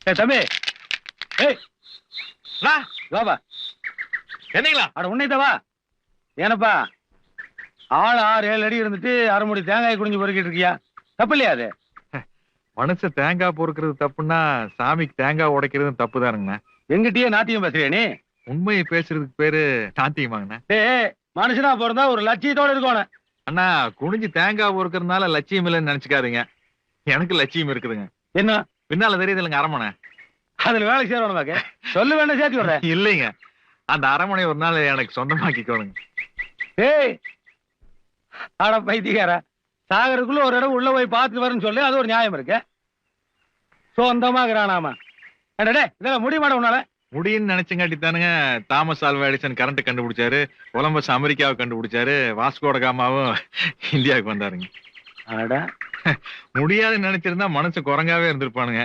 தம்பி ஏய் வா வாப்பா. என்னங்களா? அட உன்னைத்தவா ஏனப்பா ஆள் 6-7 அடி இருந்துட்டு அரை முடி தேங்காய் குடிஞ்சு பொறுக்கிட்டு இருக்கியா? தப்பு இல்லையா அது? மனுஷ தேங்காய் பொறுக்கிறது தப்புன்னா சாமிக்கு தேங்காய் உடைக்கிறது தப்பு தானுங்கண்ணா. எங்கிட்டயே நாட்டியம் பேசுறியா நீ? உண்மையை பேசுறதுக்கு பேரு நாத்தியமாங்கண்ணா. டேய் மனுஷனா பிறந்தா ஒரு லட்சியத்தோட இருக்கணும். அண்ணா குனிஞ்சு தேங்காய் பொறுக்கிறதுனால லட்சியம் இல்லைன்னு நினைச்சுக்காதீங்க. எனக்கு லட்சியம் இருக்குதுங்க. என்ன பின்னால தெரியுது இல்லைங்க அரமனை. அதுல வேலை செய்யறவனமாக்க சொல்லு வேண்டாம் சேர்த்து விடுறேன். இல்லைங்க, அந்த அரமனை ஒரு நாள் எனக்கு சொந்தமாக்கிக்கோணுங்க. ஏய் ஆட பைத்தியக்கார, சாகருக்குள்ள ஒரு இடம் உள்ள போய் பார்த்துட்டு வரேன்னு சொல்லி அது ஒரு நியாயம் இருக்கு. சொந்தமாகறானாமா டே இதெல்லாம் முடிய மாட்டேன் உன்னால. முடியும்னு நினைச்சங்காட்டி தானுங்க தாமஸ் ஆல்வா எடிசன் கரண்ட் கண்டுபிடிச்சாரு, கொலம்பஸ் அமெரிக்காவை கண்டுபிடிச்சாரு, வாஸ்கோட காமாவும் இந்தியாவுக்கு வந்தாருங்க. அட முடியாதுன்னு நினைச்சிருந்தா மனசு குரங்காவே இருந்திருப்பானுங்க.